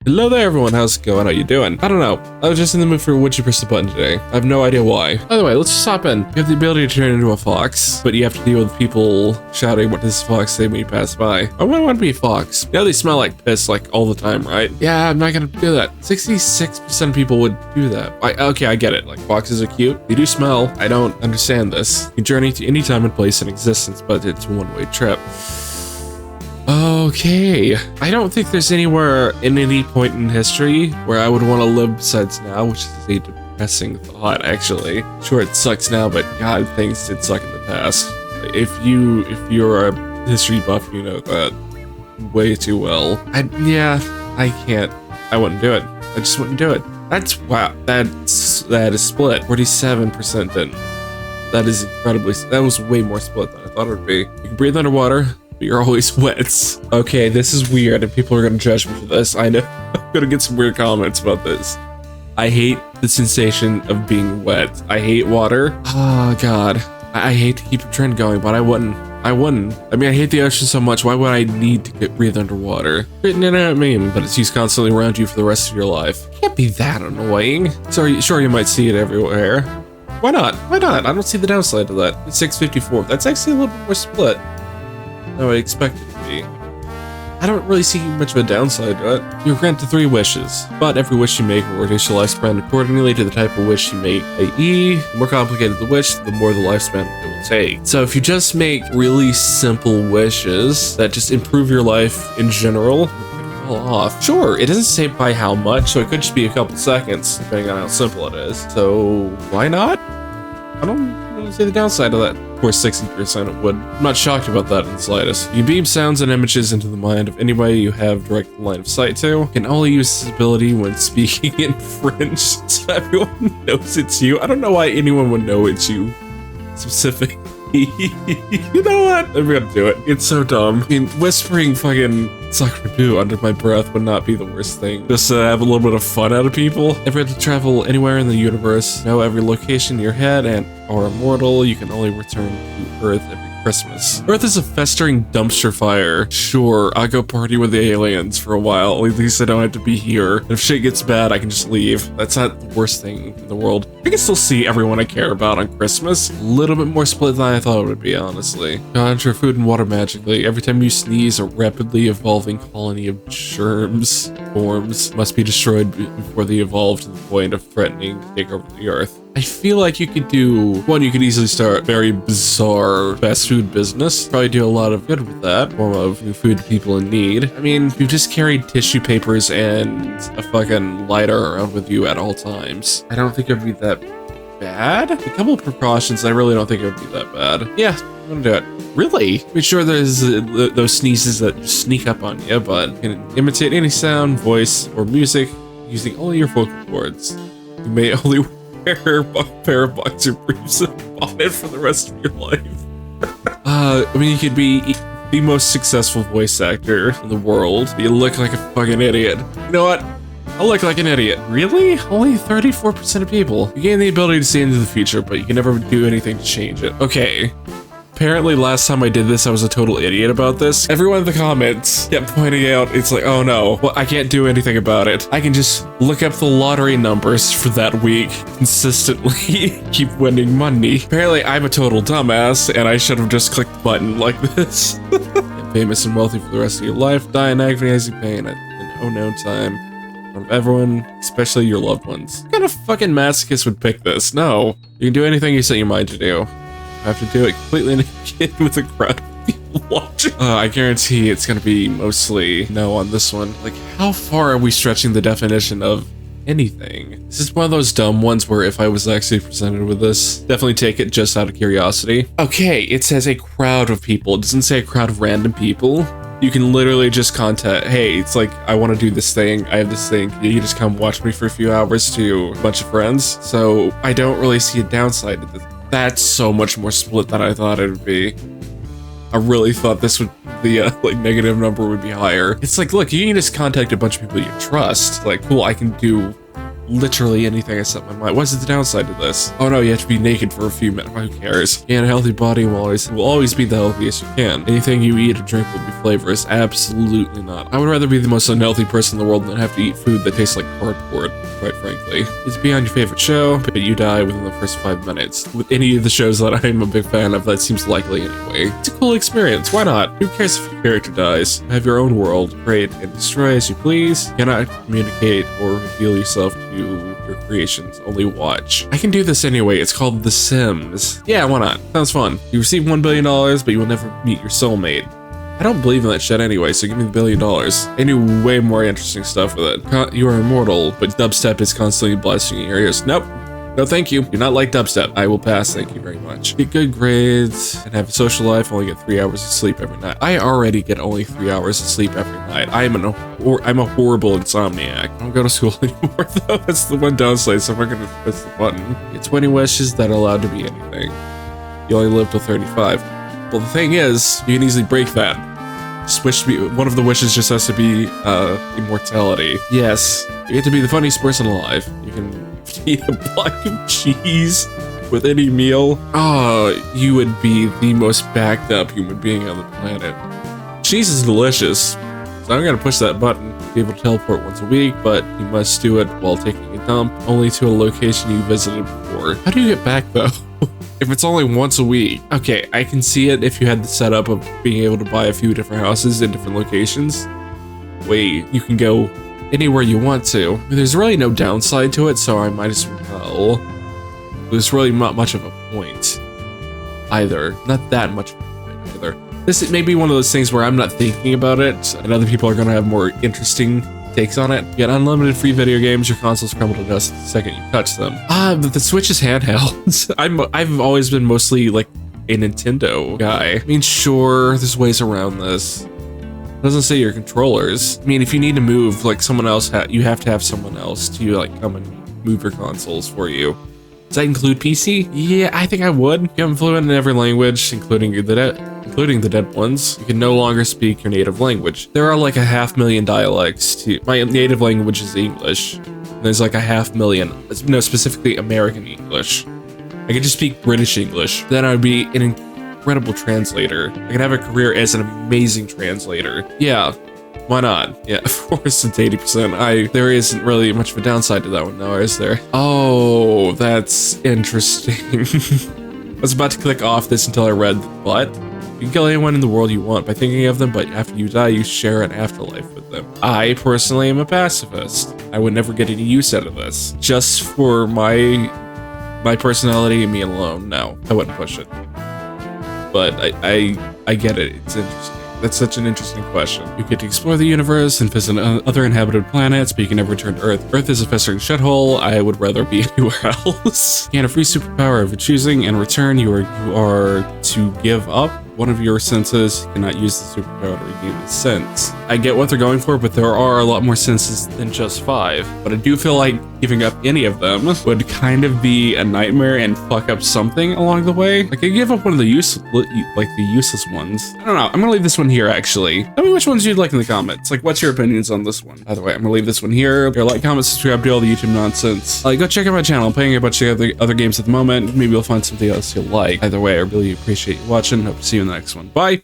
Hello there everyone, how's it going? How you doing? I don't know. I was just in the mood for Would You Press the Button today. I have no idea why. By the way, let's just hop in. You have the ability to turn into a fox, but you have to deal with people shouting what does fox say when you pass by. I wouldn't want to be a fox. You know they smell like piss like all the time, right? Yeah, I'm not gonna do that. 66% of people would do that. Okay, I get it. Like foxes are cute. They do smell. I don't understand this. You journey to any time and place in existence, but it's a one-way trip. Okay, I don't think there's anywhere in any point in history where I would want to live besides now, which is a depressing thought, actually. Sure, it sucks now, but God, things did suck in the past. If you're a history buff, you know that way too well. I can't. I wouldn't do it. I just wouldn't do it. Wow. That is split. 47% then. That is incredibly. That was way more split than I thought it would be. You can breathe underwater, but you're always wet. Okay, this is weird and people are gonna judge me for this. I know. I'm gonna get some weird comments about this. I hate the sensation of being wet. I hate water. Oh God. I hate to keep the trend going, but I wouldn't. I mean, I hate the ocean so much. Why would I need to breathe underwater? Written in a meme, but it's used constantly around you for the rest of your life. It can't be that annoying. Sure, you might see it everywhere. Why not? Why not? I don't see the downside to that. It's 654. That's actually a little bit more split than I expect it to be. I don't really see much of a downside to it. You're granted 3 wishes, but every wish you make will reduce your lifespan accordingly to the type of wish you make, i.e., the more complicated the wish, the more the lifespan it will take. So if you just make really simple wishes that just improve your life in general, you're well off. Sure, it doesn't say by how much, so it could just be a couple seconds, depending on how simple it is. So why not? I don't really see the downside of that. Of course, 60% would. I'm not shocked about that in the slightest. You beam sounds and images into the mind of anybody you have direct line of sight to. You can only use this ability when speaking in French, so everyone knows it's you. I don't know why anyone would know it's you specifically. You know what? I'm gonna do it. It's so dumb. I mean, whispering fucking Sacre-Bleu under my breath would not be the worst thing. Just to have a little bit of fun out of people. If you had to travel anywhere in the universe, know every location in your head and are immortal, you can only return to Earth every Christmas. Earth is a festering dumpster fire. Sure, I'll go party with the aliens for a while. At least I don't have to be here. And if shit gets bad, I can just leave. That's not the worst thing in the world. I can still see everyone I care about on Christmas. A little bit more split than I thought it would be, honestly. Conjure food and water magically. Every time you sneeze, a rapidly evolving colony of germs forms must be destroyed before they evolve to the point of threatening to take over the Earth. I feel like you could do, one, you could easily start very bizarre fast food business. Probably do a lot of good with that, form of food to people in need. I mean, you just carried tissue papers and a fucking lighter around with you at all times. I don't think it would be that bad. A couple of precautions, I really don't think it would be that bad. Yeah, I'm gonna do it. Really? Make sure there's those sneezes that just sneak up on you, but you can imitate any sound, voice, or music using only your vocal cords. You may only wear a pair of boxer briefs and bonnet for the rest of your life. I mean, you could be the most successful voice actor in the world. You look like a fucking idiot. You know what? I'll look like an idiot. Really? Only 34% of people. You gain the ability to see into the future, but you can never do anything to change it. Okay. Apparently last time I did this, I was a total idiot about this. Everyone in the comments kept pointing out, it's like, oh no, well, I can't do anything about it. I can just look up the lottery numbers for that week, consistently keep winning money. Apparently I'm a total dumbass, and I should have just clicked the button like this. Get famous and wealthy for the rest of your life, die in agonizing pain at an unknown time. In front of everyone, especially your loved ones. What kind of fucking masochist would pick this? No. You can do anything you set your mind to do. I have to do it completely naked with a crowd of people watching. I guarantee it's gonna be mostly no on this one. Like, how far are we stretching the definition of anything? This is one of those dumb ones where if I was actually presented with this, definitely take it just out of curiosity. Okay, it says a crowd of people. It doesn't say a crowd of random people. You can literally just contact, hey, it's like, I want to do this thing. I have this thing. You can just come watch me for a few hours to a bunch of friends. So I don't really see a downside to this. That's so much more split than I thought it would be. I really thought this would, the like negative number would be higher. It's like, look, you can just contact a bunch of people you trust. Like, cool, I can do literally anything I set my mind. What's the downside to this? Oh no, you have to be naked for a few minutes. Who cares? And a healthy body will always be the healthiest you can. Anything you eat or drink will be flavorless. Absolutely not. I would rather be the most unhealthy person in the world than have to eat food that tastes like cardboard, quite frankly. It's beyond your favorite show, but you die within the first 5 minutes. With any of the shows that I'm a big fan of, that seems likely anyway. It's a cool experience. Why not? Who cares if your character dies? Have your own world. Create and destroy as you please. You cannot communicate or reveal yourself to your creations. Only watch. I can do this anyway. It's called The Sims. Yeah, why not? Sounds fun. You receive $1 billion, but you will never meet your soulmate. I don't believe in that shit anyway, so give me the $1 billion. I do way more interesting stuff with it. You are immortal, but dubstep is constantly blasting in your ears. Nope. No, thank you. Do not like dubstep. I will pass. Thank you very much. Get good grades and have a social life. Only get 3 hours of sleep every night. I already get only 3 hours of sleep every night. I'm a horrible insomniac. I don't go to school anymore though. That's the one downside. So if I'm gonna press the button, get 20 wishes that are allowed to be anything. You only live till 35. Well, the thing is, you can easily break that. Switch to be, one of the wishes just has to be immortality. Yes, you get to be the funniest person alive. You can eat a block of cheese with any meal. Oh, you would be the most backed up human being on the planet. Cheese is delicious, so I'm gonna push that button. Be able to teleport once a week, but you must do it while taking a dump, only to a location you visited before. How do you get back though? If it's only once a week. Okay, I can see it if you had the setup of being able to buy a few different houses in different locations. Wait, you can go anywhere you want to. There's really no downside to it, so I might as well. There's really not much of a point either. Not that much of a point either. This may be one of those things where I'm not thinking about it, and other people are going to have more interesting takes on it. You get unlimited free video games. Your consoles crumble to dust the second you touch them. But the Switch is handheld. I've always been mostly like a Nintendo guy. I mean, sure, there's ways around this. It doesn't say your controllers. I mean, if you need to move, like someone else, you have to have someone else to like come and move your consoles for you. Does that include PC? Yeah, I think I would. I'm fluent in every language, including the dead ones. You can no longer speak your native language. There are like 500,000 dialects to my native language is English. And there's like 500,000, no, specifically American English. I could just speak British English. Then I would be an incredible translator. I could have a career as an amazing translator. Yeah. Why not? Yeah, of course it's 80%. There isn't really much of a downside to that one now, is there? Oh, that's interesting. I was about to click off this until I read, but you can kill anyone in the world you want by thinking of them, but after you die, you share an afterlife with them. I personally am a pacifist. I would never get any use out of this. Just for my personality and me alone, no, I wouldn't push it. But I get it. It's interesting. That's such an interesting question. You get to explore the universe and visit other inhabited planets, but you can never return to Earth. Earth is a festering shithole. I would rather be anywhere else. You gain a free superpower of your choosing. In return, you are to give up one of your senses. You cannot use the superpower to redeem the sense. I get what they're going for, but there are a lot more senses than just 5. But I do feel like giving up any of them would kind of be a nightmare and fuck up something along the way. Like I give up one of the useless ones. I don't know. I'm gonna leave this one here actually. Tell me which ones you'd like in the comments. Like what's your opinions on this one? By the way, I'm gonna leave this one here. Here, like, comment, subscribe, do all the YouTube nonsense. Go check out my channel. I'm playing a bunch of other games at the moment. Maybe you'll find something else you'll like. Either way, I really appreciate you watching. Hope to see you in the next one. Bye.